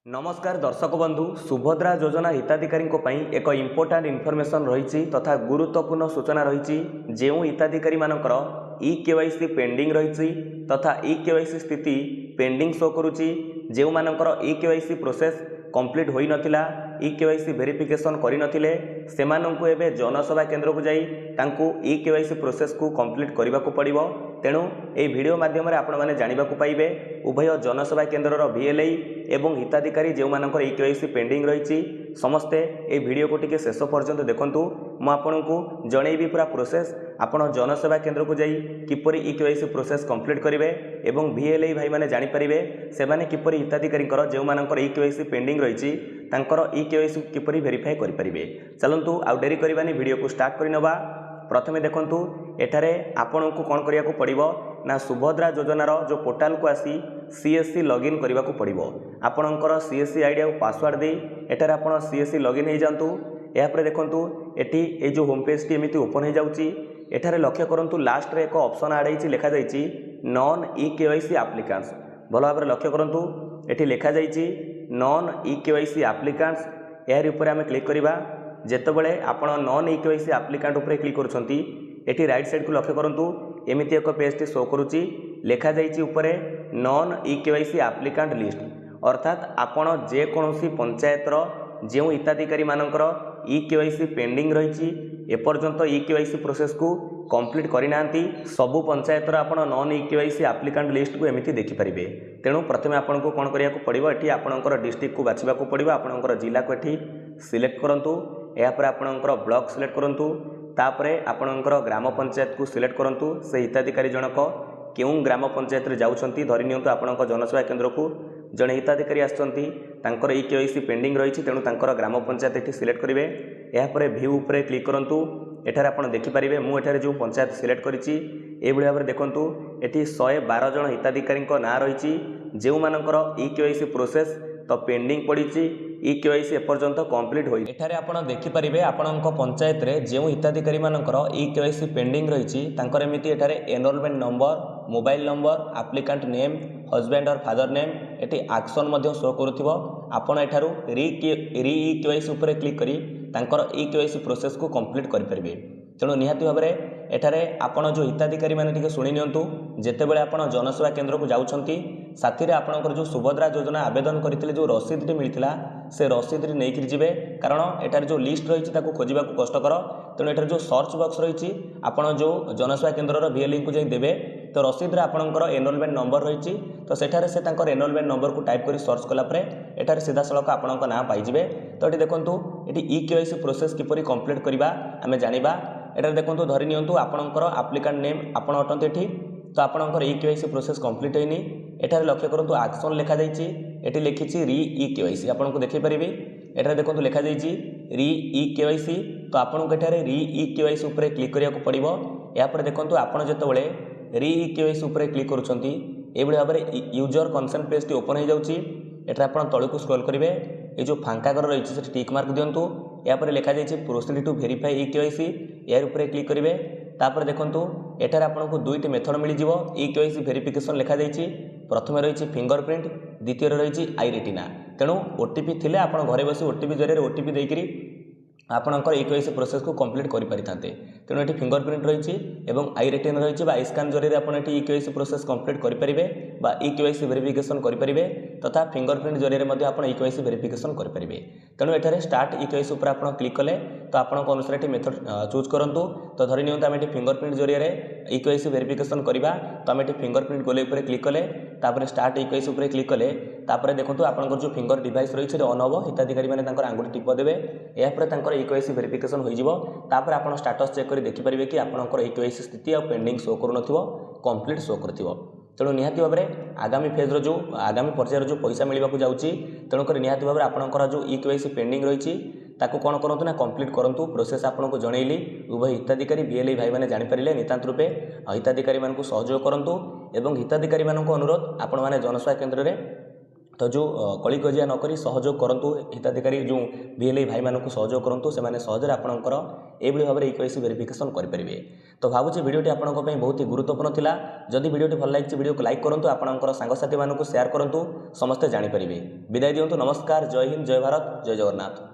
नमस्कार दर्शक बंधु सुभद्रा योजना हिताधिकारी एक इम्पोर्टाट इनफर्मेशन रही तथा गुरुत्वपूर्ण सूचना रही जो हिताधिकारी मानकर ई केवाईसी पेंडिंग रही तथा ई केवाईसी स्थिति पेंडिंग शो करुच्ची जो मानकर ई केवाईसी प्रोसेस कंप्लीट होई नथिला ई केवाईसी वेरिफिकेशन करि नथिले सेमानंकु एबे जनसेवा केंद्र को जाई तांकु ई केवाईसी प्रोसेस को कंप्लीट करबा को पड़िबो। तेणु ए वीडियो माध्यम आपण माने जानिबा को पाइबे उभय जनसेवा केंद्रर VLI एवं हिताधिकारी जो मानकर ई केवाईसी पेंडिंग रही समस्ते ए वीडियो को टिके शेष पर्यंत देखंतु। मु आपनकु जणैबी पूरा प्रोसेस आपण जनसेवा केंद्र को जाई किपरि ई केवाईसी प्रोसेस कंप्लीट करिवे एवं VLI भाई माने जानि परिबे सेमाने किपरि हिताधिकारी जो मानकर ई केवाईसी पेंडिंग रही तांकर ई केवाईसी किपरि वेरीफाई करि परिबे। चलंतु आउ डेरी करबानी वीडियो को स्टार्ट करि नबा। प्रथमे देखंतु एठारे आपनकु कोन करिया को पड़िबो ना सुभद्रा योजनार जो पोर्टाल को आसी CSC लॉगिन करबा को पड़िबो। आपनकर CSC आईडी और पासवर्ड दे एठारे आपण CSC लॉगिन हे जांतु। या पर देखंतु एठी ए जो होम पेज टी एमिति ओपन हे जाउची एठारे लक्ष्य करंतु लास्ट रे एक ऑप्शन आड हेची लिखा जाईची नॉन ई केवाईसी एप्लिकेंट्स। भलो भाबरे लक्ष्य करंतु एठी लिखा जाईची नॉन ई केवाईसी एप्लिकेंट्स। यार ऊपर आमे क्लिक करिबा जेतेबेले आपण नॉन ई केवाईसी एप्लिकेंट ऊपर क्लिक करूछंती एठी राइट साइड को लक्ष्य करंतु एमिति एक पेज टी शो करूची लिखा जाईची ऊपर non e KYC applicant list अर्थात आपण जे कोनोसी पंचायतर जो हिताधिकारी मानकर ई केवाईसी पेंडिंग रही एपर्यंत ई केवाईसी प्रोसेस को कंप्लीट करिनांती सबु पंचायतर आपण non e KYC applicant list को एमिति देखि परिबे। तेणु प्रथमे आपण को कोन करिया को पड़िबो एठी आपणकर डिस्ट्रिक्ट को बाछिबा को पड़िबो। आपणकर जिला को एठी सिलेक्ट करंतु या पर आपणकर ब्लॉक सिलेक्ट करंतु तापरे आपणकर ग्राम पंचायत को सिलेक्ट करंतु से हिताधिकारी जनक केउ ग्राम पंचायत रे जाउछंती धरि नियंतु आपणकर जनसेवा केंद्र को जड़े हिताधिकारी आसछंती तांकर ई केवाईसी पेंडिंग रही तेणु तांकर ग्राम पंचायत एठी सिलेक्ट करिवे। या पर व्यू ऊपर क्लिक करंतु एठारे आपण देखि परिबे मु एठारे जो पंचायत सिलेक्ट करिछि ए भली भाबरे देखंतु एठी 112 जण हिताधिकारी ना रही जो मानकर ई केवाईसी प्रोसेस तो पेंडिंग पड़ीछि ई केवाईसी एपर्यंत कंप्लीट होई। एठारे आपण देखि परिबे आपणक पंचायत रे जो हिताधिकारी मानकर ई केवाईसी पेंडिंग रही तांकर एमिति एठारे enrollment number mobile number applicant name husband और फादर नेम एटी एक्शन मध्य शो करुथिबो। आपण एठारु री ई केवाईसी ऊपर क्लिक करी तांकर ई केवाईसी प्रोसेस को कंप्लीट करि परिबे। तेणु निहाती भाबरे एठारे आपण जो हिताधिकारी माने टिके सुनि नियंतु जेतेबेले आपण जनसेवा केंद्र को जाउछंती साथी रे आपणकर जो सुभद्रा योजना आवेदन करथिले जो रसीद टी मिलथिला से रसीद टी नेकिरि जिवे कारण एठारे जो लिस्ट रही ताको खोजिबा को कष्टकर। तेणु एठारे जो सर्च बॉक्स रही आपण जो जनसेवा केंद्र VLI को जाई देबे तो रसीद रे आपणकर एनरोलमेंट नंबर रही तो सेठारे से तांकर एनरोलमेंट नंबर को टाइप करी सर्च कला परे एठारे सीधा सळक आपणक नाम पाई जिवे। तो एठी देखंतु एठी ई केवाईसी प्रोसेस किपरि कंप्लीट करिबा आमे जानिबा। एठारे देखंतु धरि नियंतु आपणकर एप्लिकेंट नेम आपण अटंते एठी तो आपणकर ई केवाईसी प्रोसेस कंप्लीट हेनी। एठारे लक्ष्य करंतु एक्शन लिखा जाईची एठी लिखिची री ई केवाईसी आपनको देखि परिबे। एठारे देखंतु लिखा जाईची री ई केवाईसी तो आपनको एठारे री ई केवाईसी ऊपर क्लिक करिया को पड़िबो। या पर देखंतु आपण जेतेबेले री ई केवाईसी ऊपर क्लिक करूछंती एबळे भाबरे यूजर कंसेंट पेज टी ओपन हो जाउची। एठारे आपण तळकु स्क्रॉल करिवे ए जो फांका कर रही से टिक मार्क दियंतु या पर लिखा जाईची proceed to verify e KYC यार ऊपर क्लिक करिवे। तापर देखंतु एठारे आपनको दुईटी मेथड मिल जिवो ई केवाईसी वेरिफिकेशन लिखा जाईची प्रथमे रही फिंगरप्रिंट द्वितीय रही आई रेटिना। तेणु ओटीपी थिले आपण घरे बसी ओटीपी जरिए ओटीपी देकरी आपणकर ई केवाईसी प्रोसेस को कंप्लीट करि परिथांते। तेणु एठी फिंगरप्रिंट रही एवं आई रेटिना रही बा आई स्कैन जरिए आपण एठी ई केवाईसी प्रोसेस कंप्लीट करि परिबे बा ई केवाईसी वेरिफिकेशन करि परिबे तथा फिंगरप्रिंट जरिए मध्ये आपण ई केवाईसी वेरिफिकेशन करि परिबे। तेणु एठारे स्टार्ट ई केवाईसी ऊपर आपण क्लिक कले तो आपण को अनुसार एठी मेथड चूज करंतु। तो धरि नियंतु आमे एठी फिंगरप्रिंट जरिए ई केवाईसी वेरिफिकेशन करिबा तो आमे एठी फिंगरप्रिंट गोले ऊपर क्लिक कले तापर स्टार्ट ई केवाईसी ऊपर क्लिक कले तापर देखंतु आपनकर जो फिंगर डिवाइस रही छे ऑन होबो हिताधिकारी माने तांकर आंगुठी टिप देबे या पर तांकर ई केवाईसी वेरिफिकेशन होई जिवो। तापर आपण स्टेटस चेक करी देखि परिबे कि आपनकर ई केवाईसी स्थिति आ पेंडिंग शो करू नथिवो कंप्लीट शो करथिवो। तेणु निहाती भाबरे आगामी फेज रो जो आगामी पर्यायर जो पैसा मिलबा को जाउची तेणु कर निहाती भाबरे आपनकर जो ई केवाईसी पेंडिंग रही ताको कोन करंतु ना कंप्लीट करंतु। प्रोसेस आपनको जणैली उभय हिताधिकारी VLI भाई माने जानि परिले नितांत रूपे हिताधिकारी मानकु सहयोग करंतु एवं हिताधिकारी मानकु अनुरोध आपण माने जनसेवा केंद्र रे तो जो कलिकजिया नक सहयोग करूँ हिताधिकारी जो VLI भाई मानक सहयोग करूँ से सहजरे आपंकर ये भाव में EKYC वेरिफिकेशन करेंगे। तो भावुँ भिडियोटी आपंप बहुत ही गुरुत्वपूर्ण था। जदि भिडियोटी भल लगी भिडियो को लाइक करूँ आपंकर सांगसाथी मानक शेयर करूँ समस्ते जानीपर। विदाय दिंतु। नमस्कार। जय हिंद, जय भारत, जय जगन्नाथ।